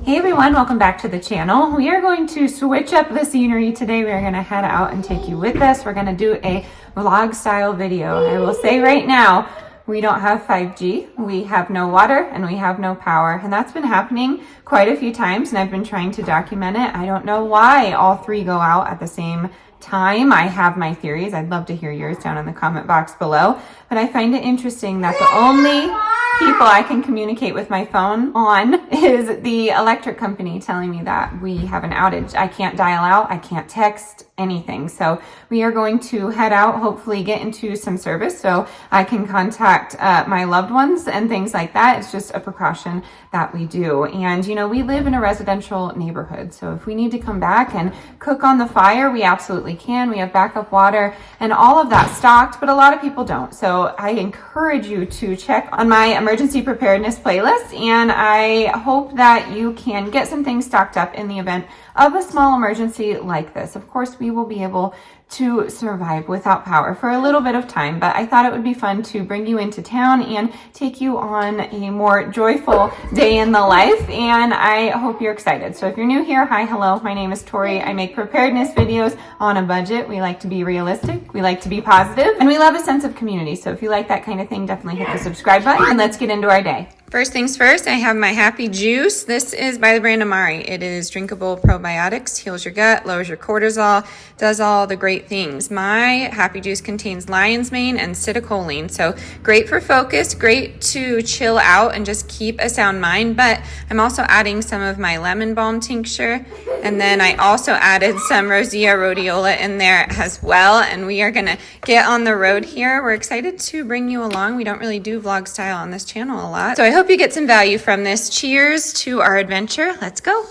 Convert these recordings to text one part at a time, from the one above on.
Hey everyone, welcome back to the channel. We are going to switch up the scenery today. We are going to head out and take you with us. We're going to do a vlog style video. I will say right now, we don't have 5G, we have no water, and we have no power. And that's been happening quite a few times, and I've been trying to document it. I don't know why all three go out at the same time. I have my theories. I'd love to hear yours down in the comment box below. But I find it interesting that the only people I can communicate with my phone on is the electric company telling me that we have an outage. I can't dial out, I can't text, anything. So we are going to head out, hopefully get into some service so I can contact my loved ones and things like that. It's just a precaution that we do. And you know, we live in a residential neighborhood, so if we need to come back and cook on the fire, we absolutely can. We have backup water and all of that stocked, but a lot of people don't. So I encourage you to check on my emergency preparedness playlist, and I hope that you can get some things stocked up in the event of a small emergency like this. Of course, we will be able to survive without power for a little bit of time, but I thought it would be fun to bring you into town and take you on a more joyful day in the life, and I hope you're excited. So if you're new here, hi, hello, my name is Tori. I make preparedness videos on a budget. We like to be realistic, we like to be positive, and we love a sense of community. So if you like that kind of thing, definitely hit the subscribe button, and let's get into our day. First things first, I have my Happy Juice. This is by the brand Amari. It is drinkable probiotics, heals your gut, lowers your cortisol, does all the great things. My Happy Juice contains lion's mane and citicoline, so great for focus, great to chill out and just keep a sound mind. But I'm also adding some of my lemon balm tincture, and then I also added some Rosea rhodiola in there as well. And we are gonna get on the road here. We're excited to bring you along. We don't really do vlog style on this channel a lot, so I hope you get some value from this. Cheers to our adventure. Let's go.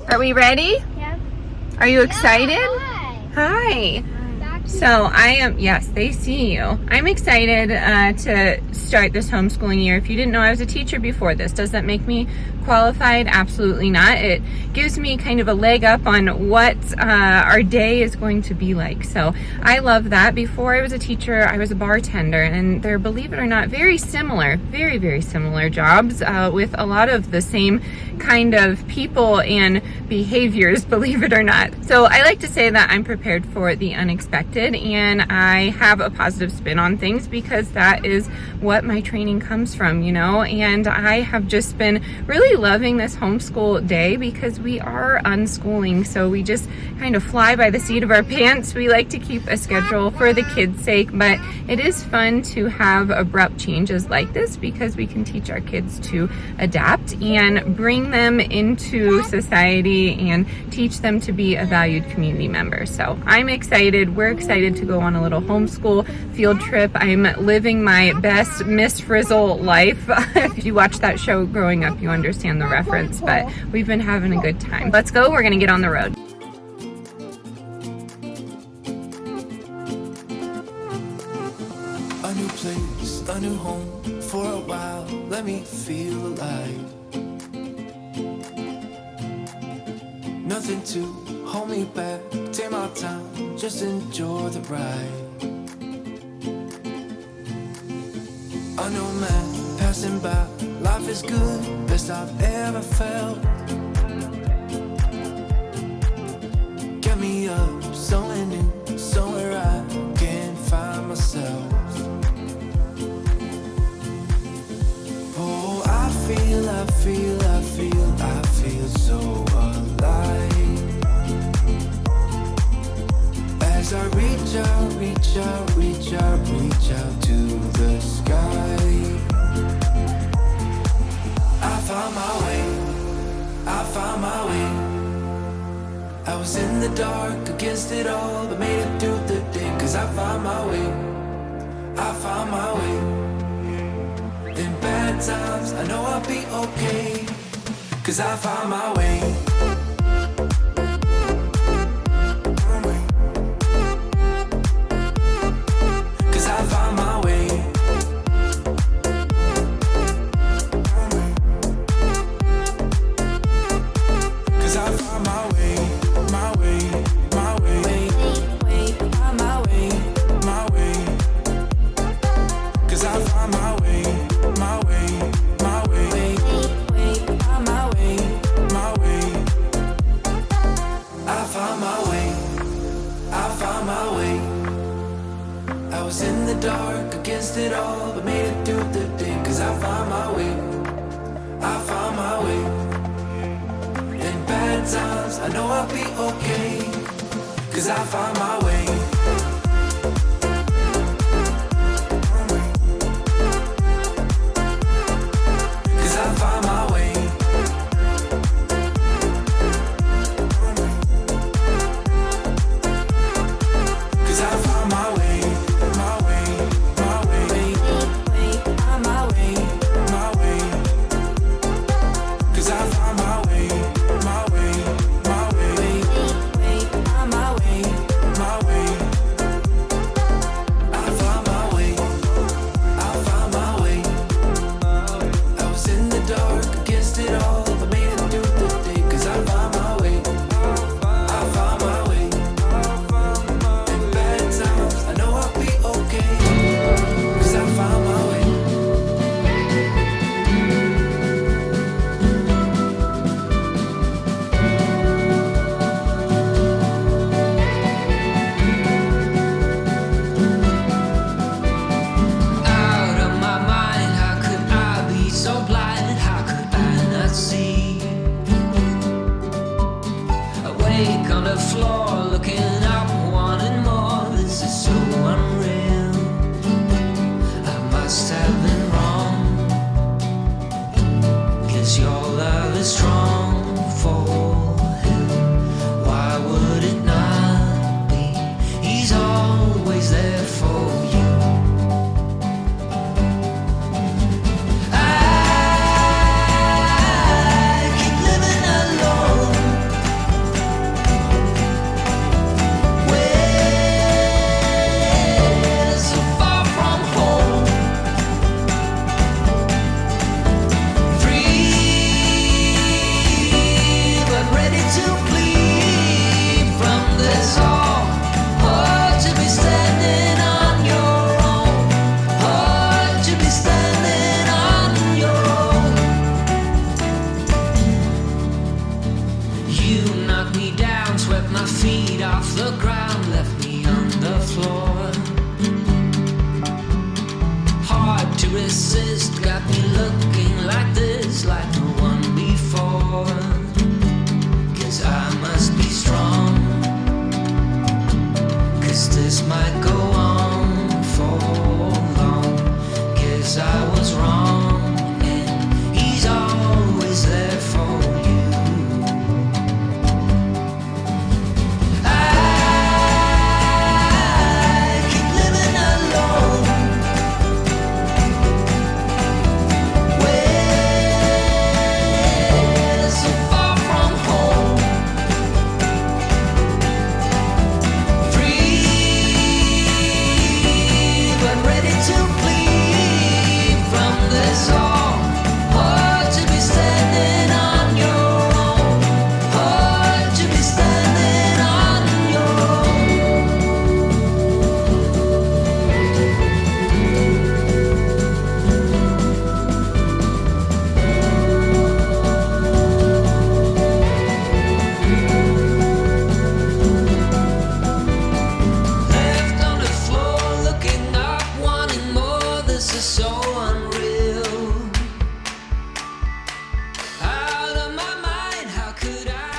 Are we ready? Yep. Are you excited? Yeah, Hi. So I am, yes, they see you. I'm excited to start this homeschooling year. If you didn't know, I was a teacher before this. Does that make me qualified? Absolutely not. It gives me kind of a leg up on what our day is going to be like. So I love that. Before I was a teacher, I was a bartender, and they're, believe it or not, very similar, very, very similar jobs with a lot of the same kind of people and behaviors, believe it or not. So I like to say that I'm prepared for the unexpected, and I have a positive spin on things because that is what my training comes from, you know. And I have just been really loving this homeschool day because we are unschooling, so we just kind of fly by the seat of our pants. We like to keep a schedule for the kids' sake, but it is fun to have abrupt changes like this because we can teach our kids to adapt and bring them into society and teach them to be a valued community member. So I'm excited. We're excited to go on a little homeschool field trip. I'm living my best Miss Frizzle life. If you watch that show growing up, you understand the reference, but we've been having a good time. Let's go. We're gonna get on the road. A new place, a new home for a while. Let me feel alive. Nothing to hold me back. Take my time, just enjoy the ride. A new man passing by. Life is good, best I've ever felt. Get me up, somewhere new, somewhere I can find myself. Oh, I feel so alive. As I reach out to the sky. I found my way. I was in the dark against it all, but made it through the day. Cause I found my way. In bad times, I know I'll be okay. Cause I found my way. Cause I found my way. Cause I found my way. My way. My way. My way. My way. Cause I found my way. My way. My way. My way. My way. know I'll be okay, 'cause I found my way.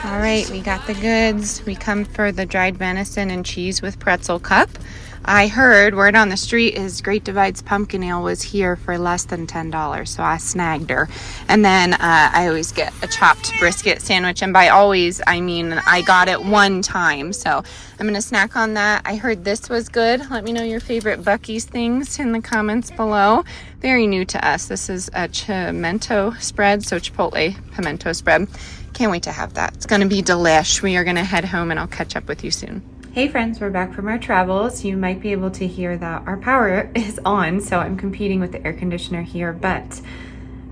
All right, we got the goods. We come for the dried venison and cheese with pretzel cup. I heard word on the street is Great Divide's pumpkin ale was here for less than $10, so I snagged her. And then I always get a chopped brisket sandwich, and by always I mean I got it one time, so I'm gonna snack on that. I heard this was good. Let me know your favorite Buc-ee's things in the comments below. Very new to us. This is a pimento spread, so chipotle pimento spread. Can't wait to have that. It's gonna be delish. We are gonna head home and I'll catch up with you soon. Hey friends, we're back from our travels. You might be able to hear that our power is on, so I'm competing with the air conditioner here, but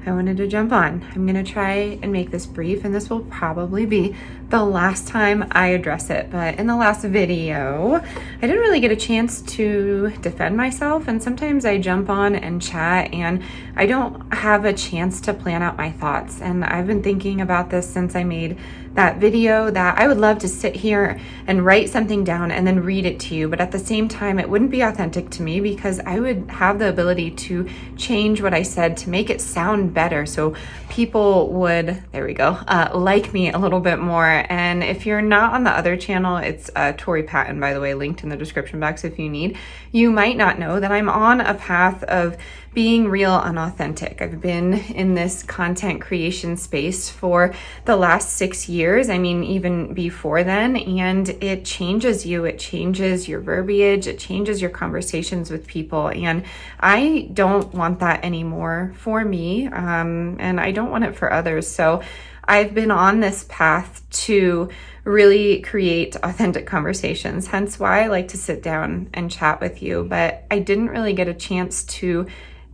I wanted to jump on. I'm gonna try and make this brief, and this will probably be the last time I address it. But in the last video, I didn't really get a chance to defend myself, and sometimes I jump on and chat and I don't have a chance to plan out my thoughts. And I've been thinking about this since I made that video, that I would love to sit here and write something down and then read it to you, but at the same time it wouldn't be authentic to me, because I would have the ability to change what I said to make it sound better, so people would, there we go, like me a little bit more. And if you're not on the other channel, it's Tori Patton, by the way, linked in the description box if you need. You might not know that I'm on a path of being real and authentic. I've been in this content creation space for the last 6 years. I mean, even before then, and it changes you. It changes your verbiage. It changes your conversations with people. And I don't want that anymore for me. And I don't want it for others. So I've been on this path to really create authentic conversations, hence why I like to sit down and chat with you. But I didn't really get a chance to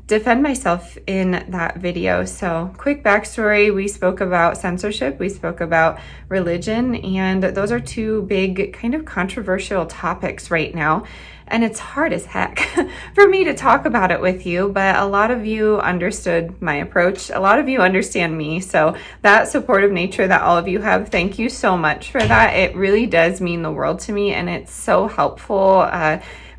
defend myself in that video. So quick backstory, we spoke about censorship, we spoke about religion, and those are two big kind of controversial topics right now. And it's hard as heck for me to talk about it with you, but a lot of you understood my approach. A lot of you understand me. So that supportive nature that all of you have, thank you so much for that. It really does mean the world to me, and it's so helpful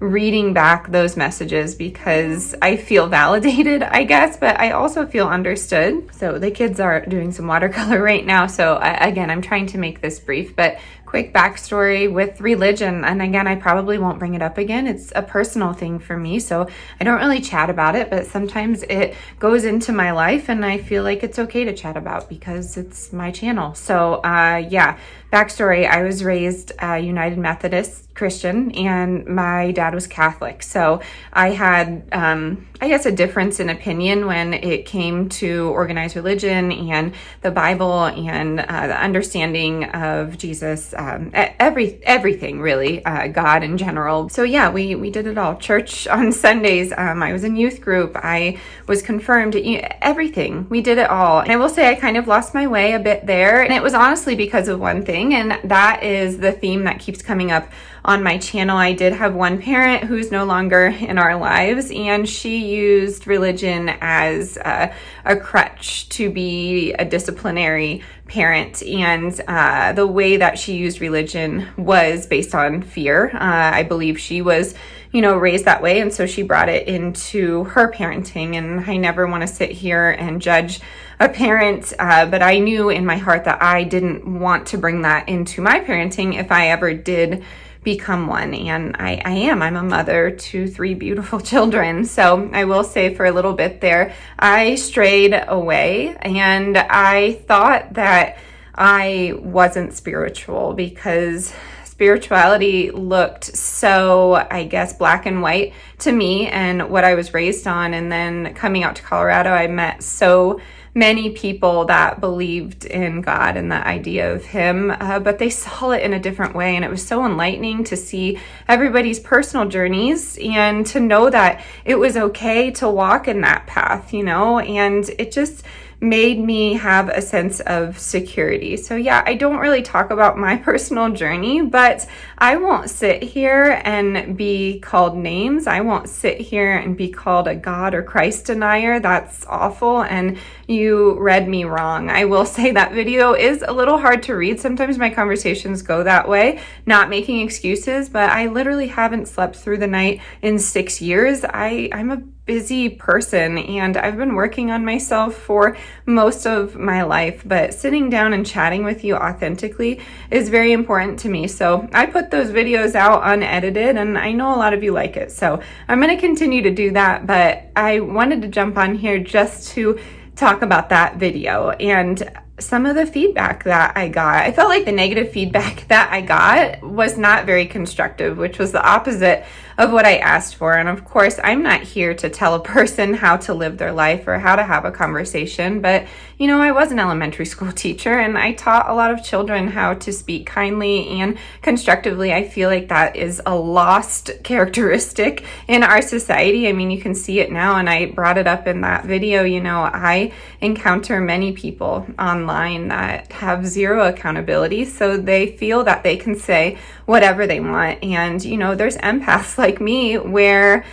reading back those messages, because I feel validated, I guess, but I also feel understood. So the kids are doing some watercolor right now. So again, I'm trying to make this brief, but quick backstory with religion. And again, I probably won't bring it up again. It's a personal thing for me, so I don't really chat about it, but sometimes it goes into my life and I feel like it's okay to chat about because it's my channel. So yeah, backstory, I was raised United Methodist Christian and my dad was Catholic. So I had, I guess, a difference in opinion when it came to organized religion and the Bible and the understanding of Jesus, everything really, God in general. So yeah, we did it all. Church on Sundays, I was in youth group, I was confirmed, everything. We did it all. And I will say I kind of lost my way a bit there. And it was honestly because of one thing, and that is the theme that keeps coming up on my channel. I did have one parent who's no longer in our lives, and she used religion as a crutch to be a disciplinary parent. And the way that she used religion was based on fear. I believe she was, raised that way. And so she brought it into her parenting. And I never want to sit here and judge a parent, but I knew in my heart that I didn't want to bring that into my parenting if I ever did become one. And I'm a mother to 3 beautiful children. So I will say for a little bit there, I strayed away and I thought that I wasn't spiritual because spirituality looked so, I guess, black and white to me and what I was raised on. And then coming out to Colorado, I met so many people that believed in God and the idea of Him, but they saw it in a different way. And it was so enlightening to see everybody's personal journeys and to know that it was okay to walk in that path, and it just made me have a sense of security. So yeah, I don't really talk about my personal journey, but I won't sit here and be called names. I won't sit here and be called a God or Christ denier. That's awful, and you read me wrong. I will say that video is a little hard to read. Sometimes my conversations go that way, not making excuses, but I literally haven't slept through the night in 6 years. I'm a busy person and I've been working on myself for most of my life, but sitting down and chatting with you authentically is very important to me. So I put those videos out unedited and I know a lot of you like it. So I'm going to continue to do that, but I wanted to jump on here just to talk about that video and some of the feedback that I got. I felt like the negative feedback that I got was not very constructive, which was the opposite of what I asked for. And of course, I'm not here to tell a person how to live their life or how to have a conversation, but I was an elementary school teacher and I taught a lot of children how to speak kindly and constructively. I feel like that is a lost characteristic in our society. I mean, you can see it now, and I brought it up in that video. I encounter many people online online that have zero accountability. So they feel that they can say whatever they want. And, you know, there's empaths like me where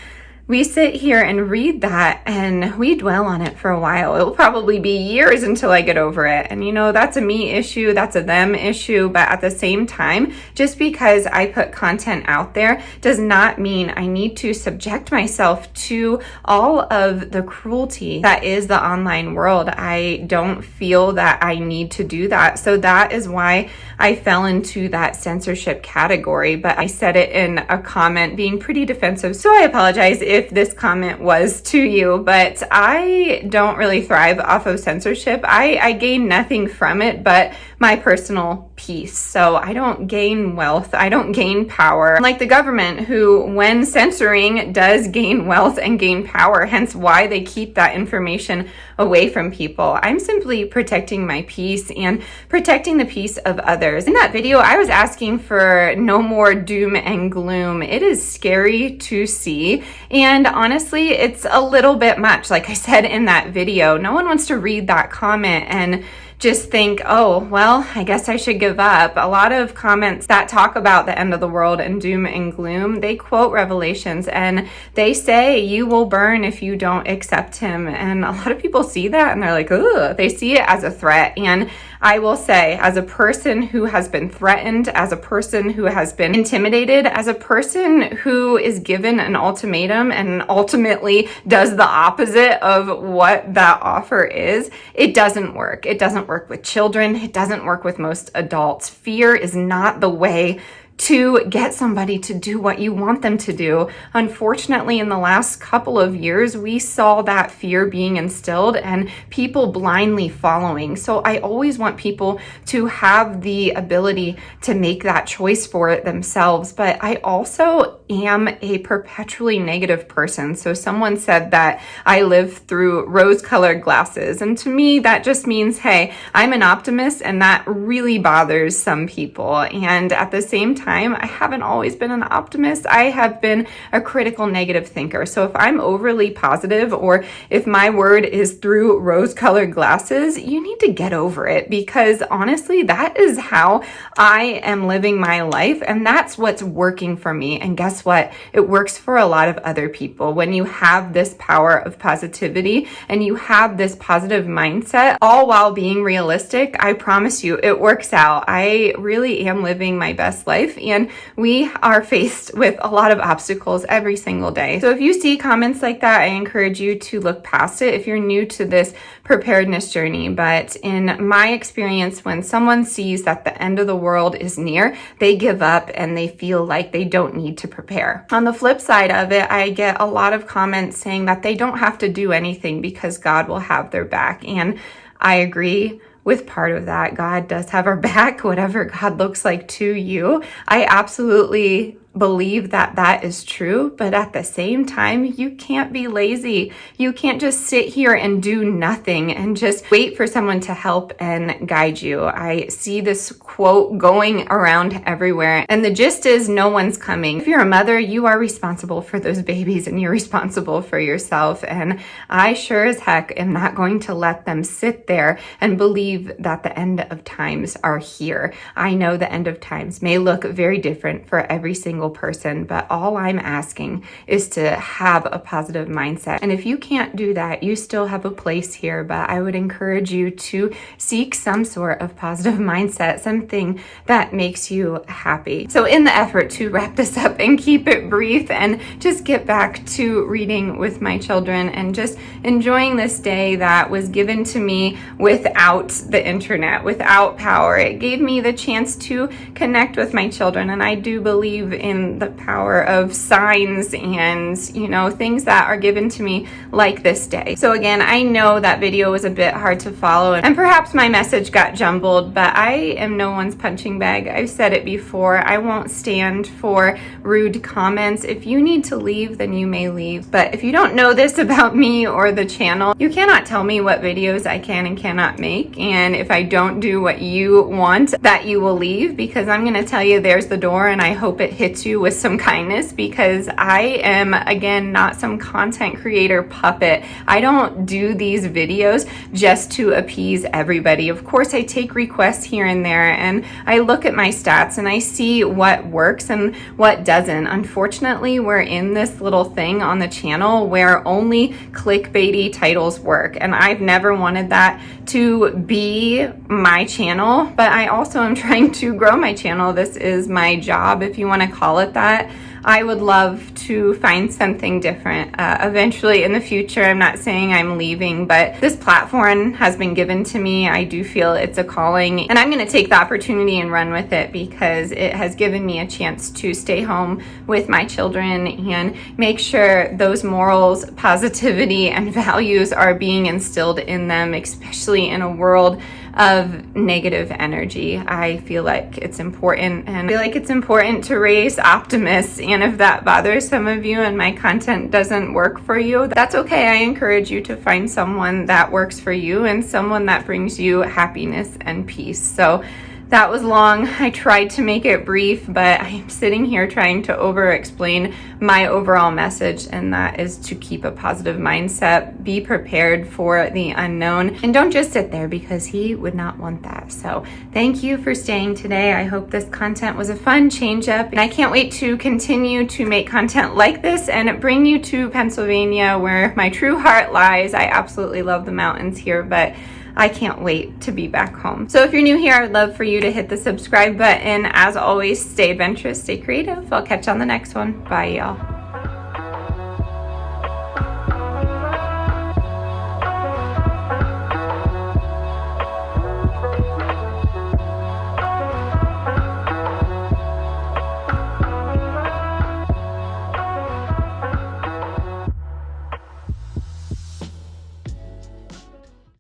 we sit here and read that and we dwell on it for a while. It will probably be years until I get over it. And you know, that's a me issue, that's a them issue. But at the same time, just because I put content out there does not mean I need to subject myself to all of the cruelty that is the online world. I don't feel that I need to do that. So that is why I fell into that censorship category. But I said it in a comment being pretty defensive. So I apologize if this comment was to you, but I don't really thrive off of censorship. I gain nothing from it but my personal peace. So I don't gain wealth. I don't gain power. Unlike the government, who when censoring does gain wealth and gain power, hence why they keep that information away from people. I'm simply protecting my peace and protecting the peace of others. In that video, I was asking for no more doom and gloom. It is scary to see. And honestly, it's a little bit much. Like I said in that video, no one wants to read that comment and just think, oh, well, I guess I should give up. A lot of comments that talk about the end of the world and doom and gloom, they quote Revelations and they say you will burn if you don't accept him. And a lot of people see that and they're like, ugh, they see it as a threat. And I will say, as a person who has been threatened, as a person who has been intimidated, as a person who is given an ultimatum and ultimately does the opposite of what that offer is, it doesn't work. It doesn't work with children. It doesn't work with most adults. Fear is not the way to get somebody to do what you want them to do. Unfortunately, in the last couple of years, we saw that fear being instilled and people blindly following. So I always want people to have the ability to make that choice for it themselves. But I also am a perpetually negative person. So someone said that I live through rose-colored glasses. And to me, that just means, hey, I'm an optimist, and that really bothers some people. And at the same time, I haven't always been an optimist. I have been a critical negative thinker. So if I'm overly positive, or if my word is through rose-colored glasses, you need to get over it, because honestly, that is how I am living my life, and that's what's working for me. And guess what? It works for a lot of other people. When you have this power of positivity and you have this positive mindset, all while being realistic, I promise you it works out. I really am living my best life, and we are faced with a lot of obstacles every single day. So if you see comments like that, I encourage you to look past it if you're new to this preparedness journey. But in my experience, when someone sees that the end of the world is near, they give up and they feel like they don't need to prepare. On the flip side of it, I get a lot of comments saying that they don't have to do anything because God will have their back. And I agree with part of that. God does have our back, whatever God looks like to you. I absolutely believe that that is true, but at the same time, you can't be lazy. You can't just sit here and do nothing and just wait for someone to help and guide you. I see this quote going around everywhere, and the gist is no one's coming. If you're a mother, you are responsible for those babies and you're responsible for yourself. And I sure as heck am not going to let them sit there and believe that the end of times are here. I know the end of times may look very different for every single person, but all I'm asking is to have a positive mindset. And if you can't do that, you still have a place here, but I would encourage you to seek some sort of positive mindset, something that makes you happy. So in the effort to wrap this up and keep it brief and just get back to reading with my children and just enjoying this day that was given to me without the internet, without power, it gave me the chance to connect with my children. And I do believe in the power of signs and, you know, things that are given to me like this day. So again, I know that video was a bit hard to follow and perhaps my message got jumbled, but I am no one's punching bag. I've said it before. I won't stand for rude comments. If you need to leave, then you may leave. But if you don't know this about me or the channel, you cannot tell me what videos I can and cannot make. And if I don't do what you want, that you will leave, because I'm going to tell you there's the door and I hope it hits to with some kindness, because I am, again, not some content creator puppet. I don't do these videos just to appease everybody. Of course, I take requests here and there, and I look at my stats and I see what works and what doesn't. Unfortunately, we're in this little thing on the channel where only clickbaity titles work, and I've never wanted that to be my channel, but I also am trying to grow my channel. This is my job, if you want to call it that. I would love to find something different eventually in the future. I'm not saying I'm leaving, but this platform has been given to me. I do feel it's a calling, and I'm going to take the opportunity and run with it, because it has given me a chance to stay home with my children and make sure those morals, positivity, and values are being instilled in them, especially in a world of negative energy. I feel like it's important, and I feel like it's important to raise optimists. And if that bothers some of you and my content doesn't work for you, that's okay. I encourage you to find someone that works for you and someone that brings you happiness and peace. So that was long. I tried to make it brief, but I'm sitting here trying to over-explain my overall message, and that is to keep a positive mindset, be prepared for the unknown, and don't just sit there, because he would not want that. So thank you for staying today. I hope this content was a fun change up, and I can't wait to continue to make content like this and bring you to Pennsylvania, where my true heart lies. I absolutely love the mountains here, but I can't wait to be back home. So if you're new here, I'd love for you to hit the subscribe button. As always, stay adventurous, stay creative. I'll catch you on the next one. Bye, y'all.